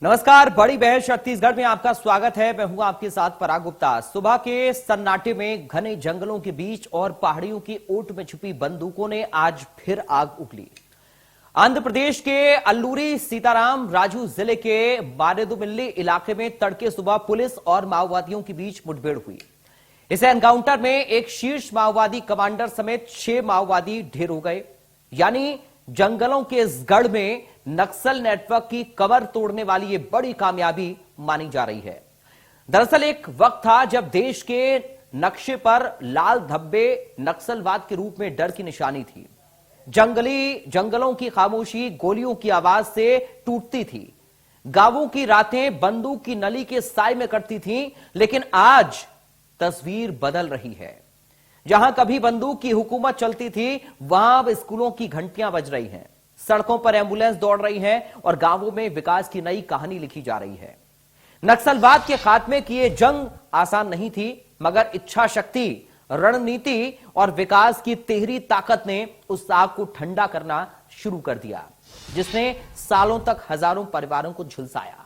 नमस्कार, बड़ी बहस छत्तीसगढ़ में आपका स्वागत है। मैं हूं आपके साथ पराग गुप्ता। सुबह के सन्नाटे में घने जंगलों के बीच और पहाड़ियों की ओट में छुपी बंदूकों ने आज फिर आग उगली। आंध्र प्रदेश के अल्लूरी सीताराम राजू जिले के मारेदुमिल्ली इलाके में तड़के सुबह पुलिस और माओवादियों के बीच मुठभेड़ हुई। इस एनकाउंटर में एक शीर्ष माओवादी कमांडर समेत 6 माओवादी ढेर हो गए। यानी जंगलों के इस गढ़ में नक्सल नेटवर्क की कमर तोड़ने वाली ये बड़ी कामयाबी मानी जा रही है। दरअसल एक वक्त था जब देश के नक्शे पर लाल धब्बे नक्सलवाद के रूप में डर की निशानी थी। जंगलों की खामोशी गोलियों की आवाज से टूटती थी। गांवों की रातें बंदूक की नली के साए में कटती थीं, लेकिन आज तस्वीर बदल रही है। जहां कभी बंदूक की हुकूमत चलती थी, वहां अब स्कूलों की घंटियां बज रही हैं, सड़कों पर एम्बुलेंस दौड़ रही हैं और गांवों में विकास की नई कहानी लिखी जा रही है। नक्सलवाद के खात्मे की यह जंग आसान नहीं थी, मगर इच्छा शक्ति, रणनीति और विकास की तिहरी ताकत ने उस आग को ठंडा करना शुरू कर दिया, जिसने सालों तक हजारों परिवारों को झुलसाया।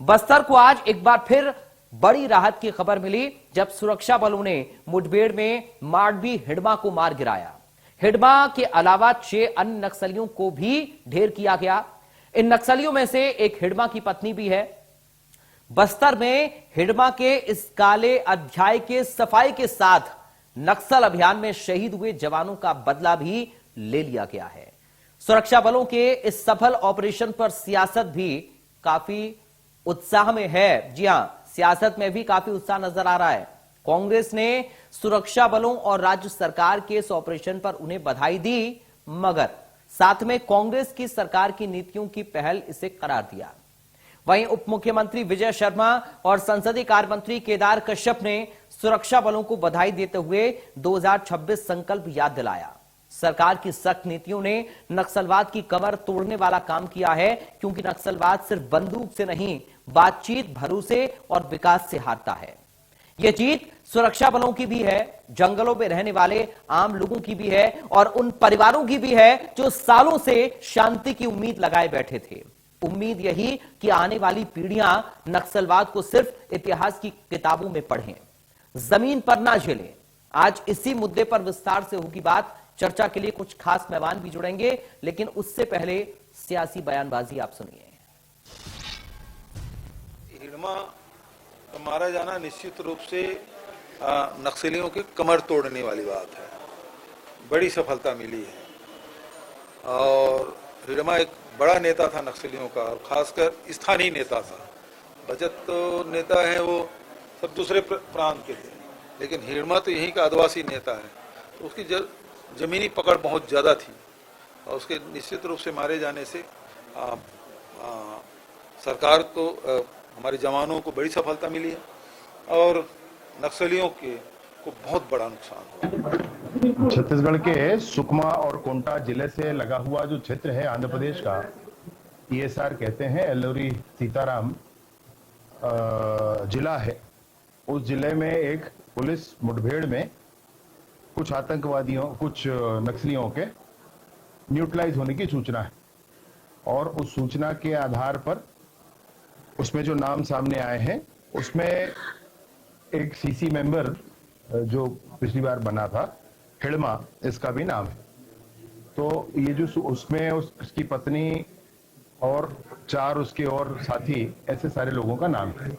बस्तर को आज एक बार फिर बड़ी राहत की खबर मिली जब सुरक्षा बलों ने मुठभेड़ में माडवी हिडमा को मार गिराया। हिडमा के अलावा 6 अन्य नक्सलियों को भी ढेर किया गया। इन नक्सलियों में से एक हिडमा की पत्नी भी है। बस्तर में हिडमा के इस काले अध्याय के सफाई के साथ नक्सल अभियान में शहीद हुए जवानों का बदला भी ले लिया गया है। सुरक्षा बलों के इस सफल ऑपरेशन पर सियासत भी काफी उत्साह में है। जी हां, सियासत में भी काफी उत्साह नजर आ रहा है। कांग्रेस ने सुरक्षा बलों और राज्य सरकार के इस ऑपरेशन पर उन्हें बधाई दी, मगर साथ में कांग्रेस की सरकार की नीतियों की पहल इसे करार दिया। वहीं उप मुख्यमंत्री विजय शर्मा और संसदीय कार्य मंत्री केदार कश्यप ने सुरक्षा बलों को बधाई देते हुए 2026 संकल्प याद दिलाया। सरकार की सख्त नीतियों ने नक्सलवाद की कमर तोड़ने वाला काम किया है, क्योंकि नक्सलवाद सिर्फ बंदूक से नहीं, बातचीत, भरोसे और विकास से हारता है। यह जीत सुरक्षा बलों की भी है, जंगलों में रहने वाले आम लोगों की भी है और उन परिवारों की भी है जो सालों से शांति की उम्मीद लगाए बैठे थे। उम्मीद यही कि आने वाली पीढ़ियां नक्सलवाद को सिर्फ इतिहास की किताबों में पढ़ें, जमीन पर ना झेलें। आज इसी मुद्दे पर विस्तार से होगी बात। चर्चा के लिए कुछ खास मेहमान भी जुड़ेंगे, लेकिन उससे पहले सियासी बयानबाजी आप सुनिए। हिडमा का मारा जाना निश्चित रूप से नक्सलियों के कमर तोड़ने वाली बात है। बड़ी सफलता मिली है और हिडमा एक बड़ा नेता था नक्सलियों का, और खासकर स्थानीय नेता था। बचत तो नेता है, वो सब दूसरे प्रांत के थे, लेकिन हिडमा तो यहीं का आदिवासी नेता है, तो उसकी जमीनी पकड़ बहुत ज़्यादा थी और उसके निश्चित रूप से मारे जाने से सरकार को, हमारे जवानों को बड़ी सफलता मिली है और नक्सलियों को बहुत बड़ा नुकसान हुआ। छत्तीसगढ़ के सुकमा और कोंटा जिले से लगा हुआ जो क्षेत्र है आंध्र प्रदेश का, ईएसआर कहते हैं, अल्लूरी सीताराम जिला है। उस जिले में एक पुलिस मुठभेड़ में कुछ आतंकवादियों, कुछ नक्सलियों के न्यूट्रलाइज होने की सूचना है और उस सूचना के आधार पर उसमें जो नाम सामने आए हैं, उसमें एक सीसी मेंबर जो पिछली बार बना था, हिडमा, इसका भी नाम है। तो ये जो उसमें उसकी पत्नी और 4 उसके और साथी, ऐसे सारे लोगों का नाम है।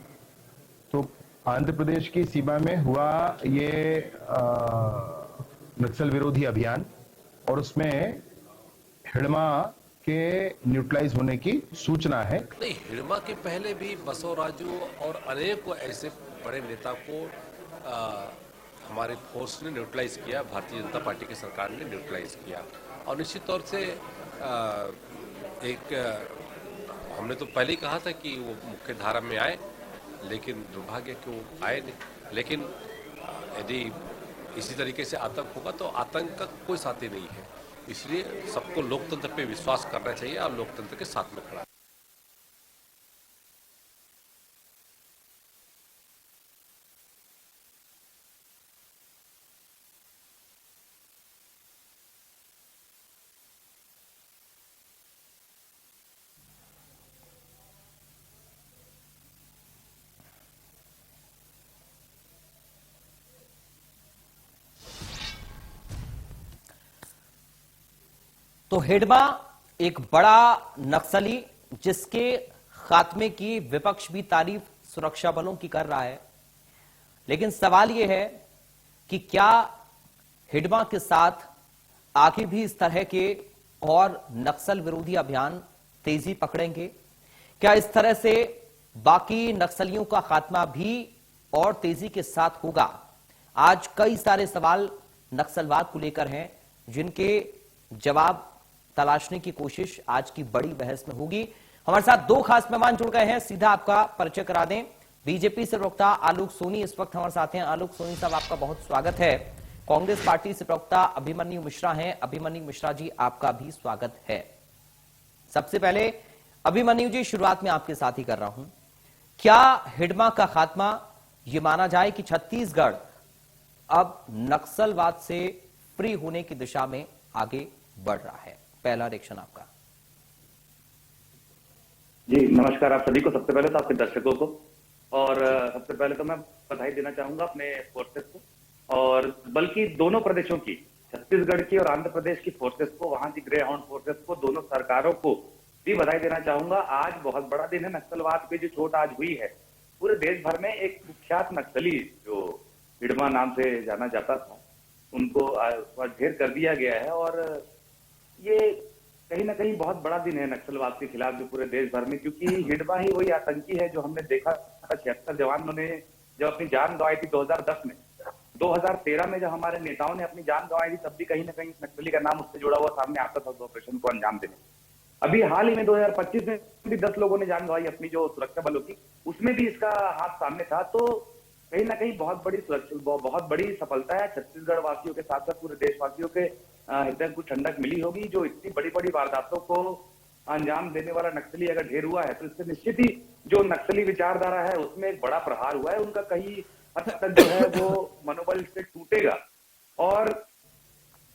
तो आंध्र प्रदेश की सीमा में हुआ ये नक्सल विरोधी अभियान, और उसमें हिडमा के न्यूट्रलाइज होने की सूचना है। नहीं, हिडमा के पहले भी बसवराजू और अनेक ऐसे बड़े नेता को हमारे फोर्स ने न्यूट्रलाइज किया, भारतीय जनता पार्टी की सरकार ने न्यूट्रलाइज किया। और निश्चित तौर से हमने तो पहले ही कहा था कि वो मुख्य धारा में आए, लेकिन दुर्भाग्य कि वो आए नहीं। लेकिन यदि इसी तरीके से आतंक होगा तो आतंक का कोई साथी नहीं है, इसलिए सबको लोकतंत्र पे विश्वास करना चाहिए और लोकतंत्र के साथ में खड़ा। तो हिडमा एक बड़ा नक्सली जिसके खात्मे की विपक्ष भी तारीफ सुरक्षा बलों की कर रहा है, लेकिन सवाल यह है कि क्या हिडमा के साथ आगे भी इस तरह के और नक्सल विरोधी अभियान तेजी पकड़ेंगे? क्या इस तरह से बाकी नक्सलियों का खात्मा भी और तेजी के साथ होगा? आज कई सारे सवाल नक्सलवाद को लेकर हैं, जिनके जवाब तलाशने की कोशिश आज की बड़ी बहस में होगी। हमारे साथ दो खास मेहमान जुड़ गए हैं, सीधा आपका परिचय करा दें। बीजेपी से प्रवक्ता आलोक सोनी इस वक्त हमारे साथ हैं। आलोक सोनी साहब, आपका बहुत स्वागत है। कांग्रेस पार्टी से प्रवक्ता अभिमन्यु मिश्रा हैं। अभिमन्यु मिश्रा जी, आपका भी स्वागत है। सबसे पहले अभिमन्यु जी, शुरुआत में आपके साथ ही कर रहा हूं। क्या हिडमा का खात्मा, यह माना जाए कि छत्तीसगढ़ अब नक्सलवाद से फ्री होने की दिशा में आगे बढ़ रहा है? पहला रिएक्शन आपका। जी नमस्कार आप सभी को, सबसे पहले तो आपके दर्शकों को, और सबसे पहले तो मैं बधाई देना चाहूंगा अपने फोर्सेस को, और बल्कि दोनों प्रदेशों की, छत्तीसगढ़ की और आंध्र प्रदेश की फोर्सेस को, वहां की ग्रे हाउंड फोर्सेस को, दोनों सरकारों को भी बधाई देना चाहूंगा। आज बहुत बड़ा दिन है। नक्सलवाद पे जो चोट आज हुई है, पूरे देश भर में एक कुख्यात नक्सली जो हिडमा नाम से जाना जाता था, उनको ढेर कर दिया गया है। और ये कहीं ना कहीं बहुत बड़ा दिन है नक्सलवाद के खिलाफ जो पूरे देश भर में, क्योंकि हिडमा ही वही आतंकी है जो हमने देखा था 76 जवानों ने जब अपनी जान गंवाई थी 2010 में। 2013 में जब हमारे नेताओं ने अपनी जान गंवाई थी, तब भी कहीं ना कहीं नक्सली का नाम उससे जुड़ा हुआ सामने आता था उस ऑपरेशन को अंजाम देने। अभी हाल ही में 2025 में भी 10 लोगों ने जान गंवाई अपनी जो सुरक्षा बलों की, उसमें भी इसका हाथ सामने था। तो कहीं ना कहीं बहुत बड़ी सफलता है छत्तीसगढ़ वासियों के साथ साथ पूरे देशवासियों के हृदय को ठंडक मिली होगी। जो इतनी बड़ी बड़ी वारदातों को अंजाम देने वाला नक्सली अगर ढेर हुआ है, तो इससे निश्चित ही जो नक्सली विचारधारा है उसमें एक बड़ा प्रहार हुआ है। उनका कहीं हद तक जो है वो मनोबल से टूटेगा। और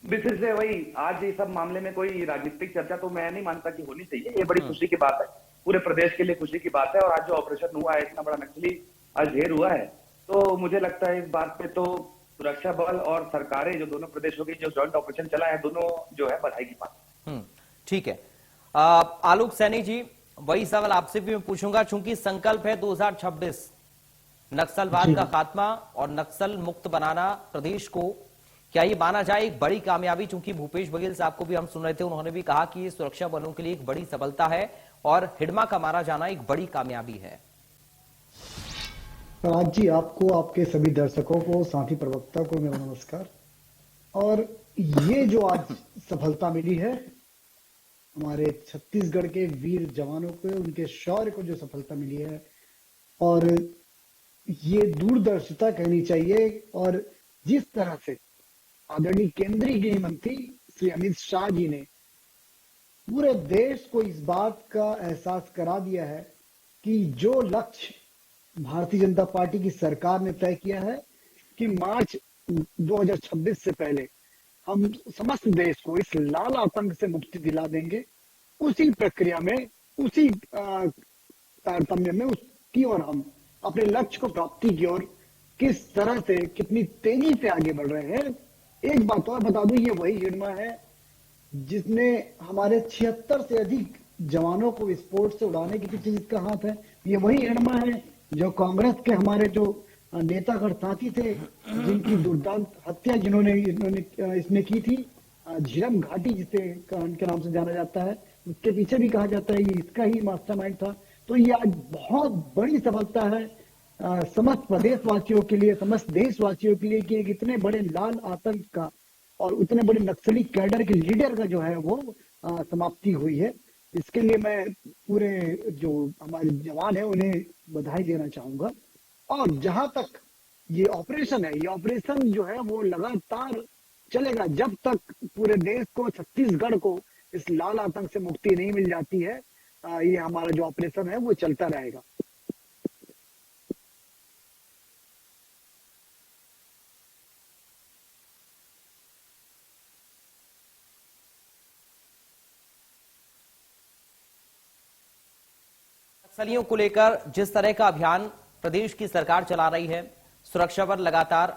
विशेष से वही आज इस सब मामले में कोई राजनीतिक चर्चा तो मैं नहीं मानता कि होनी चाहिए। ये बड़ी खुशी की बात है, पूरे प्रदेश के लिए खुशी की बात है। और आज जो ऑपरेशन हुआ है, इतना बड़ा नक्सली आज ढेर हुआ है, तो मुझे लगता है इस बात पे तो सुरक्षा बल और सरकारें, जो दोनों प्रदेशों की जो जॉइंट ऑपरेशन चला है, दोनों जो है बधाई की बात। ठीक है। आलोक सैनी जी, वही सवाल आपसे भी मैं पूछूंगा, चूंकि संकल्प है 2026 नक्सलवाद का खात्मा और नक्सल मुक्त बनाना प्रदेश को, क्या ये माना जाए एक बड़ी कामयाबी? चूंकि भूपेश बघेल साहब को भी हम सुन रहे थे, उन्होंने भी कहा कि ये सुरक्षा बलों के लिए एक बड़ी सफलता है और हिडमा का मारा जाना एक बड़ी कामयाबी है। राज जी, आपको, आपके सभी दर्शकों को, साथी प्रवक्ता को मेरा नमस्कार। और ये जो आज सफलता मिली है हमारे छत्तीसगढ़ के वीर जवानों को, उनके शौर्य को जो सफलता मिली है, और ये दूरदर्शिता कहनी चाहिए। और जिस तरह से आदरणीय केंद्रीय गृह मंत्री श्री अमित शाह जी ने पूरे देश को इस बात का एहसास करा दिया है कि जो लक्ष्य भारतीय जनता पार्टी की सरकार ने तय किया है कि मार्च 2026 से पहले हम समस्त देश को इस लाल आतंक से मुक्ति दिला देंगे, उसी प्रक्रिया में, उसी तारतम्य में उसकी और हम अपने लक्ष्य को प्राप्ति की ओर किस तरह से, कितनी तेजी से आगे बढ़ रहे हैं। एक बात और बता दूं, ये वही हिडमा है जिसने हमारे 76 से अधिक जवानों को विस्फोट से उड़ाने के पीछे जिसका हाथ है। ये वही हिडमा है जो कांग्रेस के हमारे जो नेतागढ़ साथी थे, जिनकी दुर्दांत हत्या इसने की थी, झीरम घाटी जिसे के नाम से जाना जाता है, उसके पीछे भी कहा जाता है ये इसका ही मास्टरमाइंड था। तो ये आज बहुत बड़ी सफलता है समस्त प्रदेशवासियों के लिए, समस्त देशवासियों के लिए, कि एक इतने बड़े लाल आतंक का और उतने बड़े नक्सली कैडर के लीडर का जो है वो समाप्ति हुई है। इसके लिए मैं पूरे जो हमारे जवान है उन्हें बधाई देना चाहूंगा। और जहां तक ये ऑपरेशन है, ये ऑपरेशन जो है वो लगातार चलेगा जब तक पूरे देश को, छत्तीसगढ़ को इस लाल आतंक से मुक्ति नहीं मिल जाती है। ये हमारा जो ऑपरेशन है वो चलता रहेगा। नक्सलियों को लेकर जिस तरह का अभियान प्रदेश की सरकार चला रही है, सुरक्षा बल लगातार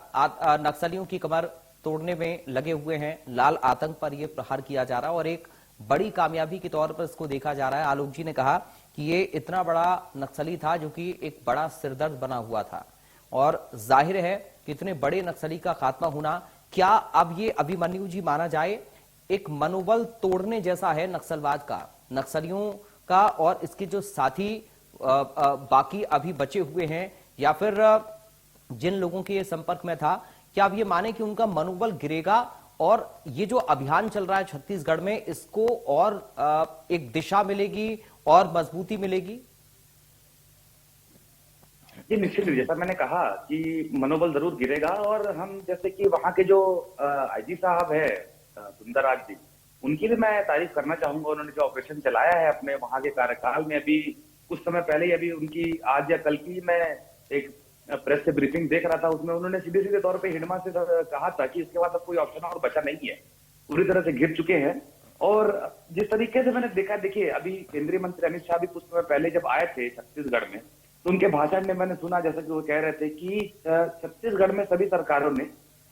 नक्सलियों की कमर तोड़ने में लगे हुए हैं, लाल आतंक पर यह प्रहार किया जा रहा है और एक बड़ी कामयाबी के तौर पर इसको देखा जा रहा है। आलोक जी ने कहा कि ये इतना बड़ा नक्सली था जो कि एक बड़ा सिरदर्द बना हुआ था, और जाहिर है कि इतने बड़े नक्सली का खात्मा होना क्या अब ये अभिमन्यु जी माना जाए एक मनोबल तोड़ने जैसा है नक्सलवाद का, नक्सलियों का, और इसके जो साथी बाकी अभी बचे हुए हैं या फिर जिन लोगों के संपर्क में था, क्या आप ये माने कि उनका मनोबल गिरेगा और ये जो अभियान चल रहा है छत्तीसगढ़ में इसको और एक दिशा मिलेगी और मजबूती मिलेगी? जी निश्चित रूप से, जैसा मैंने कहा कि मनोबल जरूर गिरेगा, और हम जैसे कि वहाँ के जो आईजी साहब है सुंदरराज जी, उनकी भी मैं तारीफ करना चाहूंगा। उन्होंने जो ऑपरेशन चलाया है अपने वहाँ के कार्यकाल में, अभी कुछ समय पहले ही अभी उनकी आज या कल की मैं एक प्रेस से ब्रीफिंग देख रहा था, उसमें उन्होंने सीधे सीधे तौर पे हिडमा से कहा था कि इसके बाद अब कोई ऑप्शन और बचा नहीं है, पूरी तरह से घिर चुके हैं। और जिस तरीके से मैंने देखा, देखिए अभी केंद्रीय मंत्री अमित शाह भी कुछ समय पहले जब आए थे छत्तीसगढ़ में, तो उनके भाषण में मैंने सुना जैसा कि वो कह रहे थे कि छत्तीसगढ़ में सभी सरकारों ने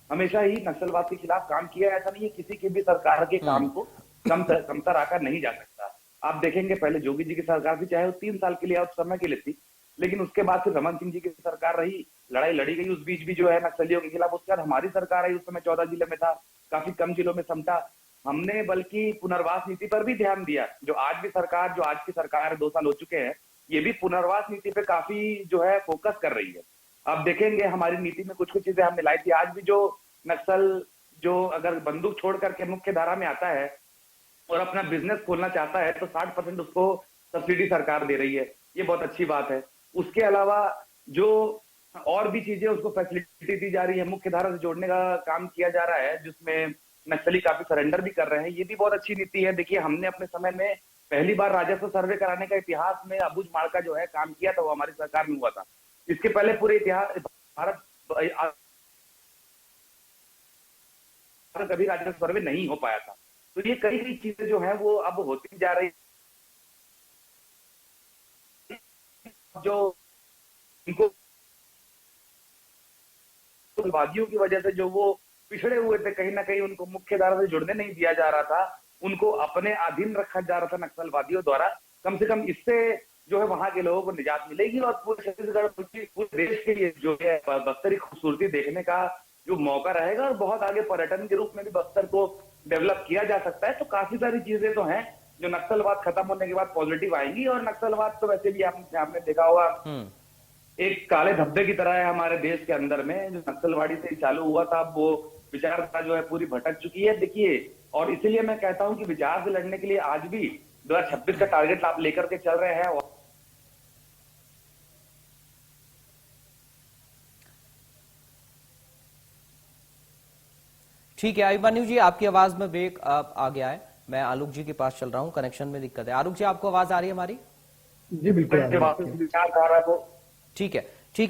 हमेशा ही नक्सलवाद के खिलाफ काम किया। ऐसा नहीं है किसी की भी सरकार के काम को कमतर आकर नहीं जा सकता। आप देखेंगे पहले जोगी जी की सरकार थी, चाहे वो 3 साल के लिए उस समय के लिए थी, लेकिन उसके बाद फिर रमन सिंह जी की सरकार रही, लड़ाई लड़ी गई उस बीच भी जो है नक्सलियों के खिलाफ। उसके बाद हमारी सरकार आई, उस समय 14 जिले में था, काफी कम जिलों में समटा। हमने बल्कि पुनर्वास नीति पर भी ध्यान दिया। जो आज की सरकार है, 2 साल हो चुके हैं, ये भी पुनर्वास नीति पे काफी जो है फोकस कर रही है। आप देखेंगे हमारी नीति में कुछ चीजें हमने लाई थी। आज भी जो नक्सल जो अगर बंदूक छोड़ करके मुख्य धारा में आता है और अपना बिजनेस खोलना चाहता है, तो 60% उसको सब्सिडी सरकार दे रही है, ये बहुत अच्छी बात है। उसके अलावा जो और भी चीजें उसको फैसिलिटी दी जा रही है, मुख्य धारा से जोड़ने का काम किया जा रहा है, जिसमें नक्सली काफी सरेंडर भी कर रहे हैं, ये भी बहुत अच्छी नीति है। देखिए हमने अपने समय में पहली बार राजस्व सर्वे कराने का इतिहास में अबूझ माड़का जो है काम किया था, वो हमारी सरकार में हुआ था। इसके पहले पूरे इतिहास भारत कभी राजस्व सर्वे नहीं हो पाया था। तो ये कई चीजें जो है वो अब होती जा रही, जो इनको वादियों की वजह से जो वो पिछड़े हुए थे, कहीं ना कहीं उनको मुख्य धारा से जुड़ने नहीं दिया जा रहा था, उनको अपने अधीन रखा जा रहा था नक्सलवादियों द्वारा। कम से कम इससे जो है वहां के लोगों को निजात मिलेगी, और पूरे छत्तीसगढ़ पूरे देश के लिए जो है बस्तर की खूबसूरती देखने का जो मौका रहेगा, और बहुत आगे पर्यटन के रूप में भी बस्तर को डेवलप किया जा सकता है। तो काफी सारी चीजें तो हैं जो नक्सलवाद खत्म होने के बाद पॉजिटिव आएंगी। और नक्सलवाद तो वैसे भी आपने देखा होगा एक काले धब्बे की तरह है हमारे देश के अंदर में, जो नक्सलवाड़ी से चालू हुआ था, अब वो विचारधारा जो है पूरी भटक चुकी है। देखिए, और इसीलिए मैं कहता हूं कि विचार से लड़ने के लिए आज भी 2026 का टारगेट आप लेकर के चल रहे हैं। ठीक है अभिमन्यु जी, आपकी आवाज में ब्रेक आ गया है। मैं आलोक जी के पास चल रहा हूं, कनेक्शन में दिक्कत है। आलोक जी, आपको आवाज आ रही है हमारी? जी बिल्कुल। ठीक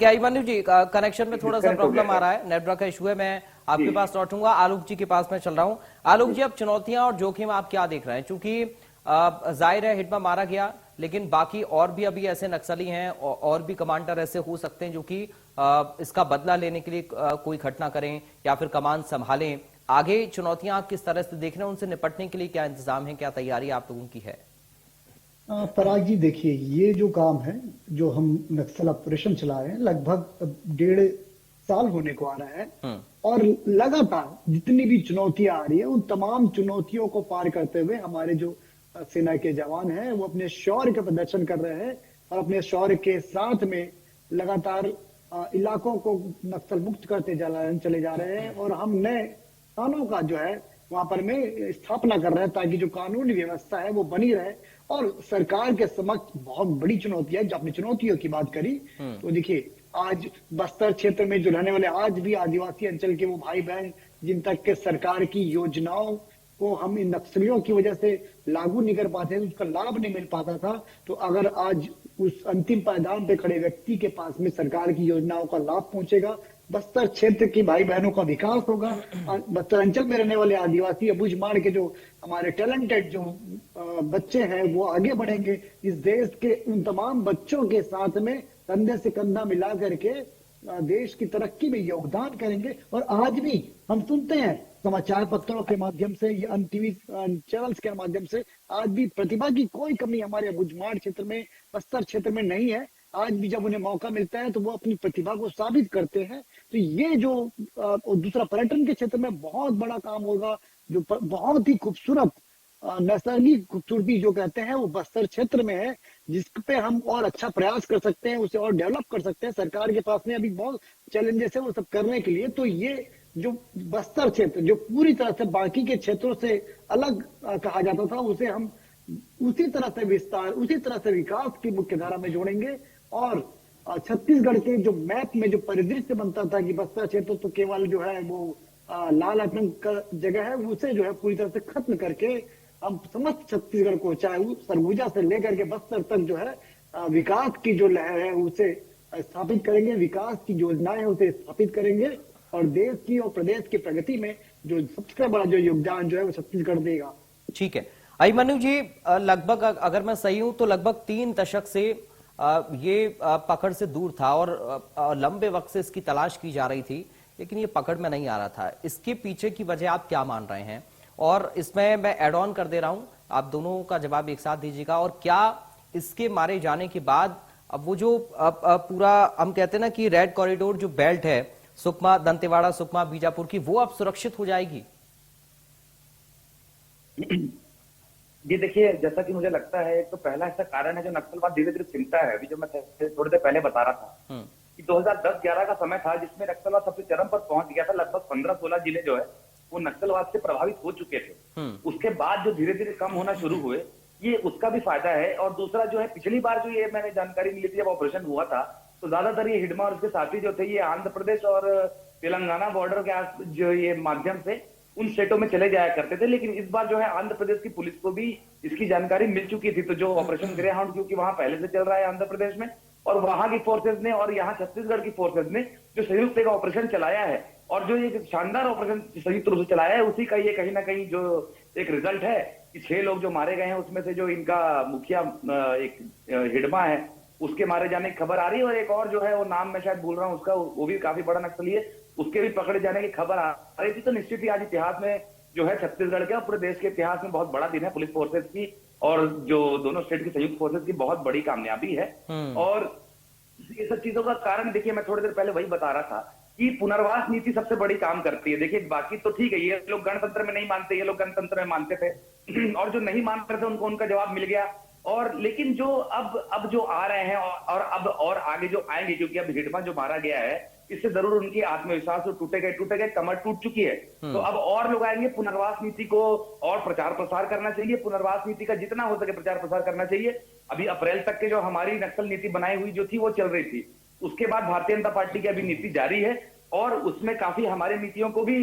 है अभिमन्यु जी, कनेक्शन में थोड़ा सा प्रॉब्लम आ रहा है, नेटवर्क का इशू है। मैं आपके पास लौटूंगा, आलोक जी के पास मैं चल रहा हूं। आलोक जी, अब चुनौतियां और जोखिम आप क्या देख रहे हैं? क्योंकि जाहिर है हिडमा मारा गया, लेकिन बाकी और भी अभी ऐसे नक्सली हैं और भी कमांडर ऐसे हो सकते हैं जो कि इसका बदला लेने के लिए कोई घटना करें या फिर कमान संभालें। आगे चुनौतियां आप किस तरह से देख रहे हैं? उनसे निपटने के लिए क्या इंतजाम है, क्या तैयारी आप लोगों की है? पराग जी देखिए, ये जो काम है, जो हम नक्सल ऑपरेशन चला रहे हैं, लगभग 1.5 साल होने को आ रहा है, और लगातार जितनी भी चुनौतियां आ रही है, उन तमाम चुनौतियों को पार करते हुए हमारे जो सेना के जवान हैं वो अपने शौर्य का प्रदर्शन कर रहे हैं, और अपने शौर्य के साथ में लगातार इलाकों को नक्सल मुक्त करते चले जा रहे हैं। और हम नए कानूनों का जो है वहां पर में स्थापना कर रहे हैं, ताकि जो कानूनी व्यवस्था है वो बनी रहे। और सरकार के समक्ष बहुत बड़ी चुनौती है। जब आपने चुनौतियों की बात करी, तो देखिए आज बस्तर क्षेत्र में जो रहने वाले आज भी आदिवासी अंचल के वो भाई बहन, जिन तक के सरकार की योजनाओं को हम इन नक्सलियों की वजह से लागू नहीं कर पाते, उसका लाभ नहीं मिल पाता था, तो अगर आज उस अंतिम पायदान पे खड़े व्यक्ति के पास में सरकार की योजनाओं का लाभ पहुंचेगा, बस्तर क्षेत्र की भाई बहनों का विकास होगा, बस्तर अंचल में रहने वाले आदिवासी अबूझमाड़ के जो हमारे टैलेंटेड जो बच्चे हैं वो आगे बढ़ेंगे। इस देश के उन तमाम बच्चों के साथ में कंधे से कंधा मिला करके देश की तरक्की में योगदान करेंगे। और आज भी हम सुनते हैं समाचार पत्रों के माध्यम से या अन्य टीवी चैनल्स के माध्यम से आज भी प्रतिभा की कोई कमी हमारे बुजमाड़ क्षेत्र में, बस्तर क्षेत्र में नहीं है। आज भी जब उन्हें मौका मिलता है तो वो अपनी प्रतिभा को साबित करते हैं। तो ये जो और दूसरा पर्यटन के क्षेत्र में बहुत बड़ा काम होगा, जो बहुत ही खूबसूरत नैसर्गिक खूबसूरती जो कहते हैं वो बस्तर क्षेत्र में है, जिस पे हम और अच्छा प्रयास कर सकते हैं, उसे और डेवलप कर सकते हैं। सरकार के पास में अभी बहुत चैलेंजेस है वो सब करने के लिए। तो ये जो बस्तर क्षेत्र जो पूरी तरह से बाकी के क्षेत्रों से अलग कहा जाता था, उसे हम उसी तरह से विस्तार, उसी तरह से विकास की मुख्य धारा में जोड़ेंगे। और छत्तीसगढ़ के जो मैप में जो परिदृश्य बनता था कि बस्तर क्षेत्र तो केवल जो है वो लाल आतंक का जगह है, उसे जो है पूरी तरह से खत्म करके हम समस्त छत्तीसगढ़ को, चाहे वो सरगुजा से लेकर के बस्तर तक जो है विकास की जो लहर है उसे स्थापित करेंगे, विकास की योजनाएं है उसे स्थापित करेंगे। और देश की और प्रदेश की प्रगति में जो सबसे बड़ा जो योगदान जो है वो छत्तीसगढ़ देगा। ठीक है अभिमन्यु जी, लगभग अगर मैं सही हूं तो लगभग 3 दशक से ये पकड़ से दूर था और लंबे वक्त से इसकी तलाश की जा रही थी, लेकिन ये पकड़ में नहीं आ रहा था। इसके पीछे की वजह आप क्या मान रहे हैं? और इसमें मैं ऐड ऑन कर दे रहा हूं, आप दोनों का जवाब एक साथ दीजिएगा। और क्या इसके मारे जाने के बाद अब वो जो पूरा हम कहते हैं ना कि रेड कॉरिडोर जो बेल्ट है सुकमा, दंतेवाड़ा, सुकमा, बीजापुर की, वो अब सुरक्षित हो जाएगी? जी देखिए, जैसा कि मुझे लगता है तो पहला ऐसा कारण है जो नक्सलवाद धीरे धीरे सिमटा है। अभी जो मैं थोड़ी देर पहले बता रहा था कि 2010-11 का समय था जिसमें नक्सलवाद सबसे चरम पर पहुंच गया था। लगभग 15-16 जिले जो है वो नक्सलवाद से प्रभावित हो चुके थे। उसके बाद जो धीरे धीरे कम होना शुरू हुए, ये उसका भी फायदा है। और दूसरा जो है, पिछली बार जो ये मैंने जानकारी मिली थी जब ऑपरेशन हुआ था, तो ज्यादातर ये हिडमा और उसके साथी जो थे ये आंध्र प्रदेश और तेलंगाना बॉर्डर के जो ये माध्यम से उन स्टेटों में चले जाया करते थे। लेकिन इस बार जो है आंध्र प्रदेश की पुलिस को भी इसकी जानकारी मिल चुकी थी। तो जो ऑपरेशन ग्रे हाउंड, क्योंकि वहां पहले से चल रहा है आंध्र प्रदेश में, और वहां की फोर्सेज ने और यहाँ छत्तीसगढ़ की फोर्सेज ने जो संयुक्त एक ऑपरेशन चलाया है और जो ये शानदार ऑपरेशन संयुक्त रूप से चलाया है, उसी का ये कहीं ना कहीं जो एक रिजल्ट है कि 6 लोग जो मारे गए हैं उसमें से जो इनका मुखिया एक हिडमा है उसके मारे जाने की खबर आ रही है। और एक और जो है वो नाम मैं शायद भूल रहा हूँ उसका, वो भी काफी बड़ा नक्सली है, उसके भी पकड़े जाने की खबर आ रही थी। तो निश्चित ही आज इतिहास में जो है छत्तीसगढ़ के और पूरे देश के इतिहास में बहुत बड़ा दिन है पुलिस फोर्सेज की और जो दोनों स्टेट की संयुक्त फोर्सेज की बहुत बड़ी कामयाबी है। और ये सब चीजों का कारण देखिए, मैं थोड़ी देर पहले वही बता रहा था कि पुनर्वास नीति सबसे बड़ी काम करती है। देखिए बाकी तो ठीक है, ये लोग गणतंत्र में नहीं मानते, ये लोग गणतंत्र में मानते थे और जो नहीं मान रहे थे उनको उनका जवाब मिल गया। और लेकिन जो अब जो आ रहे हैं और अब और आगे जो आएंगे, क्योंकि अब हिडमा जो मारा गया है इससे जरूर उनकी आत्मविश्वास तो टूटे गए, कमर टूट चुकी है। तो अब और लोग आएंगे, पुनर्वास नीति को और प्रचार प्रसार करना चाहिए, पुनर्वास नीति का जितना हो सके प्रचार प्रसार करना चाहिए। अभी अप्रैल तक के जो हमारी नक्सल नीति बनाई हुई जो थी वो चल रही थी, उसके बाद भारतीय जनता पार्टी की अभी नीति जारी है और उसमें काफी हमारी नीतियों को भी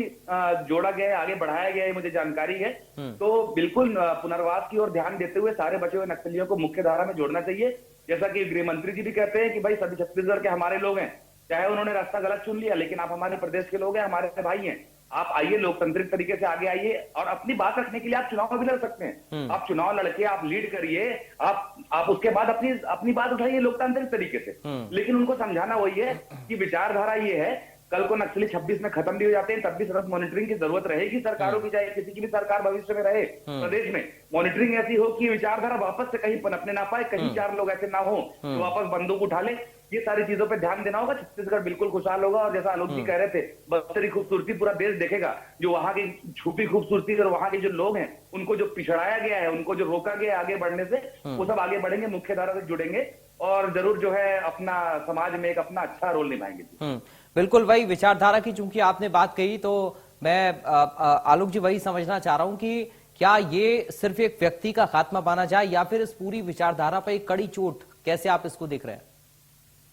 जोड़ा गया है, आगे बढ़ाया गया है, मुझे जानकारी है। तो बिल्कुल पुनर्वास की ओर ध्यान देते हुए सारे बचे हुए नक्सलियों को मुख्य धारा में जोड़ना चाहिए। जैसा कि गृह मंत्री जी भी कहते हैं कि भाई सभी छत्तीसगढ़ के हमारे लोग हैं, चाहे उन्होंने रास्ता गलत चुन लिया लेकिन आप हमारे प्रदेश के लोग हैं, हमारे भाई हैं। आप आइए, लोकतांत्रिक तरीके से आगे आइए और अपनी बात रखने के लिए आप चुनाव भी लड़ सकते हैं। आप चुनाव लड़के आप लीड करिए, आप उसके बाद अपनी बात उठाइए लोकतांत्रिक तरीके से। लेकिन उनको समझाना वही है कि विचारधारा ये है, कल को नक्सली 26 में खत्म भी हो जाते हैं तब भी सतत मॉनिटरिंग की जरूरत रहेगी सरकारों की, चाहे किसी की भी सरकार भविष्य में रहे। प्रदेश में मॉनिटरिंग ऐसी हो कि विचारधारा वापस से कहीं पनपने ना पाए, कहीं 4 लोग ऐसे ना हो तो वापस बंदूक उठा ले। ये सारी चीजों पे ध्यान देना होगा, छत्तीसगढ़ बिल्कुल खुशहाल होगा। और जैसा आलोक जी कह रहे थे, बस्तर की खूबसूरती पूरा देश देखेगा। जो वहां की छुपी खूबसूरती और वहां के जो लोग हैं उनको जो पिछड़ाया गया है, उनको जो रोका गया है आगे बढ़ने से, वो सब आगे बढ़ेंगे, मुख्य धारा से जुड़ेंगे और जरूर जो है अपना समाज में एक अपना अच्छा रोल निभाएंगे। बिल्कुल वही विचारधारा की चूंकि आपने बात कही, तो मैं आलोक जी वही समझना चाह रहा हूं कि क्या ये सिर्फ एक व्यक्ति का खात्मा माना जाए या फिर इस पूरी विचारधारा पर एक कड़ी चोट, कैसे आप इसको देख रहे हैं?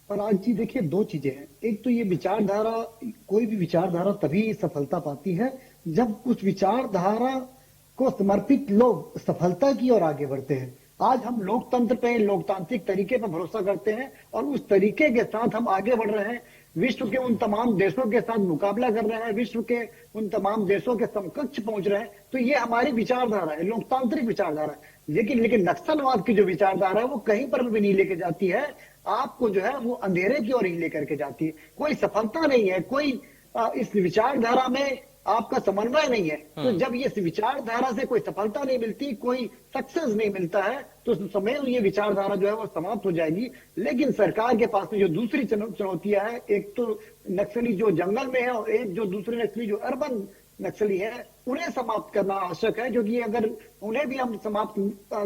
और आज जी देखिए 2 चीजें हैं। एक तो ये विचारधारा, कोई भी विचारधारा तभी सफलता पाती है जब उस विचारधारा को समर्पित लोग सफलता की ओर आगे बढ़ते हैं। आज हम लोकतंत्र पे, लोकतांत्रिक तरीके पर भरोसा करते हैं और उस तरीके के साथ हम आगे बढ़ रहे हैं। विश्व के उन तमाम देशों के साथ मुकाबला कर रहे हैं, विश्व के उन तमाम देशों के समकक्ष पहुंच रहे हैं। तो ये हमारी विचारधारा है, लोकतांत्रिक विचारधारा है। लेकिन नक्सलवाद की जो विचारधारा है वो कहीं पर भी नहीं लेके जाती है, आपको जो है वो अंधेरे की ओर ही लेकर के जाती है। कोई सफलता नहीं है, कोई इस विचारधारा में आपका समन्वय नहीं है, तो जब ये विचारधारा से कोई सफलता नहीं मिलती, कोई सक्सेस नहीं मिलता है, तो उस समय ये विचारधारा जो है वो समाप्त हो जाएगी। लेकिन सरकार के पास में जो दूसरी चुनौतियां हैं, एक तो नक्सली जो जंगल में है और एक जो दूसरे नक्सली जो अर्बन नक्सली है, उन्हें समाप्त करना आवश्यक है, क्योंकि अगर उन्हें भी हम समाप्त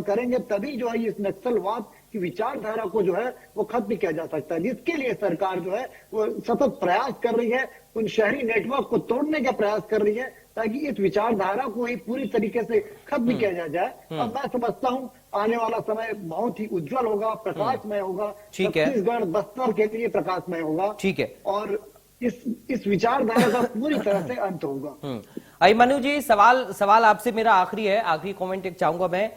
करेंगे तभी जो है इस नक्सलवाद की विचारधारा को जो है वो खत्म किया जा सकता है, जिसके लिए सरकार जो है वो सतत प्रयास कर रही है, उन शहरी नेटवर्क को तोड़ने का प्रयास कर रही है, ताकि इस विचारधारा को ही पूरी तरीके से खत्म किया जाए। और मैं समझता हूं आने वाला समय बहुत ही उज्जवल होगा, प्रकाशमय होगा, ठीक है। छत्तीसगढ़ बस्तर के लिए प्रकाशमय होगा, ठीक है, और इस विचारधारा का पूरी तरह से अंत होगा। अभिमन्यु जी, सवाल आपसे मेरा आखिरी है, आखिरी कमेंट एक चाहूंगा मैं।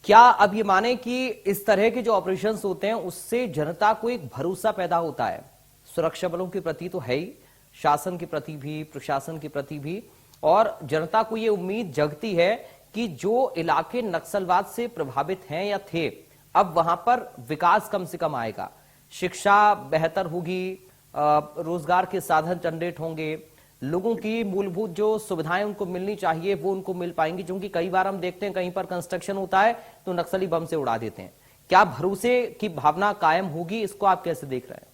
क्या अब ये माने कि इस तरह के जो ऑपरेशंस होते हैं उससे जनता को एक भरोसा पैदा होता है, सुरक्षा बलों के प्रति तो है ही, शासन के प्रति भी, प्रशासन के प्रति भी, और जनता को ये उम्मीद जगती है कि जो इलाके नक्सलवाद से प्रभावित हैं या थे, अब वहां पर विकास कम से कम आएगा, शिक्षा बेहतर होगी, रोजगार के साधन जनरेट होंगे, लोगों की मूलभूत जो सुविधाएं उनको मिलनी चाहिए वो उनको मिल पाएंगी, क्योंकि कई बार हम देखते हैं कहीं पर कंस्ट्रक्शन होता है तो नक्सली बम से उड़ा देते हैं। क्या भरोसे की भावना कायम होगी, इसको आप कैसे देख रहे हैं?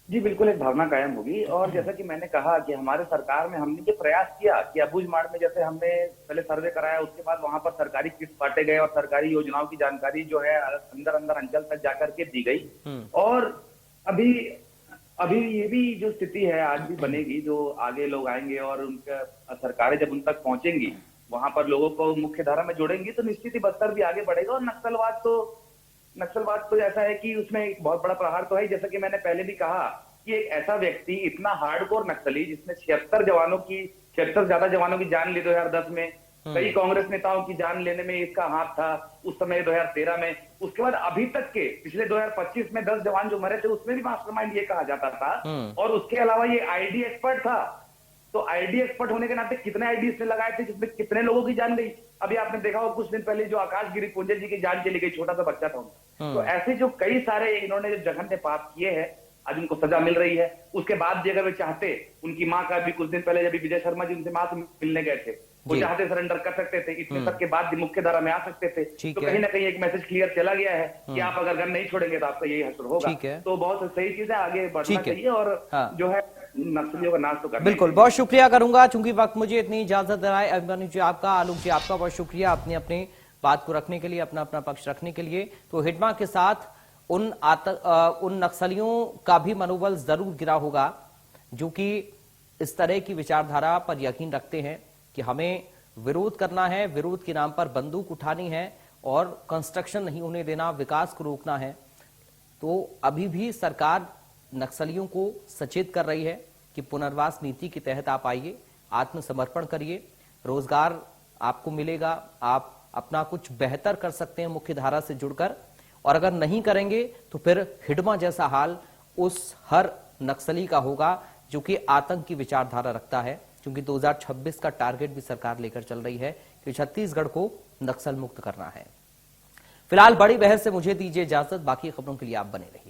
जी बिल्कुल, एक भावना कायम होगी। और जैसा कि मैंने कहा कि हमारे सरकार में हमने ये प्रयास किया कि अबूझमाड़ में जैसे हमने पहले सर्वे कराया, उसके बाद वहां पर सरकारी किट्स बांटे गए और सरकारी योजनाओं की जानकारी जो है अंदर अंदर अंचल तक जाकर के दी गई। और अभी ये भी जो स्थिति है आज भी बनेगी, जो आगे लोग आएंगे और उनका सरकारें जब उन तक पहुंचेंगी, वहां पर लोगों को मुख्य धारा में जोड़ेंगी, तो निश्चित ही बस्तर भी आगे बढ़ेगा। और नक्सलवाद तो ऐसा है कि उसमें एक बहुत बड़ा प्रहार तो है, जैसा कि मैंने पहले भी कहा कि एक ऐसा व्यक्ति, इतना हार्डकोर नक्सली जिसने 76 ज्यादा जवानों की जान ली 2010 में, कई कांग्रेस नेताओं की जान लेने में इसका हाथ था उस समय 2013 में, उसके बाद अभी तक के पिछले 2025 में 10 जवान जो मरे थे उसमें भी मास्टरमाइंड ये कहा जाता था। और उसके अलावा ये आईडी एक्सपर्ट था, तो आईडी एक्सपर्ट होने के नाते कितने आईडी इसने लगाए थे जिसमें कितने लोगों की जान गई। अभी आपने देखा होगा कुछ दिन पहले जो आकाश गिरी पुंजे जी की जान चली गई, छोटा सा बच्चा था उनका। तो ऐसे जो कई सारे इन्होंने जो जघन्य पाप किए हैं, आज उनको सजा मिल रही है। उसके बाद भी अगर वे चाहते, उनकी मां का भी कुछ दिन पहले जब विजय शर्मा जी उनसे मां से मिलने गए थे, वो चाहते सरेंडर कर सकते थे, इतने सब के बाद भी मुख्य धारा में आ सकते थे। तो कहीं ना कहीं एक मैसेज क्लियर चला गया है कि आप अगर गन नहीं छोड़ेंगे तो आपका यही हश्र होगा। तो बहुत सही चीज है, आगे बढ़ना चाहिए और जो है नक्सलियों का नाश तो करना। बिल्कुल, बहुत शुक्रिया करूंगा, चूंकि वक्त मुझे इतनी इजाजत दिलाए। अभिमन्यु जी आपका, आलोक जी आपका बहुत शुक्रिया अपनी बात को रखने के लिए, अपना पक्ष रखने के लिए। तो हिडमा के साथ उन नक्सलियों का भी मनोबल जरूर गिरा होगा जो कि इस तरह की विचारधारा पर यकीन रखते हैं कि हमें विरोध करना है, विरोध के नाम पर बंदूक उठानी है और कंस्ट्रक्शन नहीं होने देना, विकास को रोकना है। तो अभी भी सरकार नक्सलियों को सचेत कर रही है कि पुनर्वास नीति के तहत आप आइए, आत्मसमर्पण करिए, रोजगार आपको मिलेगा, आप अपना कुछ बेहतर कर सकते हैं मुख्य धारा से जुड़कर। और अगर नहीं करेंगे तो फिर हिडमा जैसा हाल उस हर नक्सली का होगा जो कि आतंक की विचारधारा रखता है, क्योंकि 2026 का टारगेट भी सरकार लेकर चल रही है कि छत्तीसगढ़ को नक्सल मुक्त करना है। फिलहाल बड़ी बहस से मुझे दीजिए इजाजत, बाकी खबरों के लिए आप बने रहिए।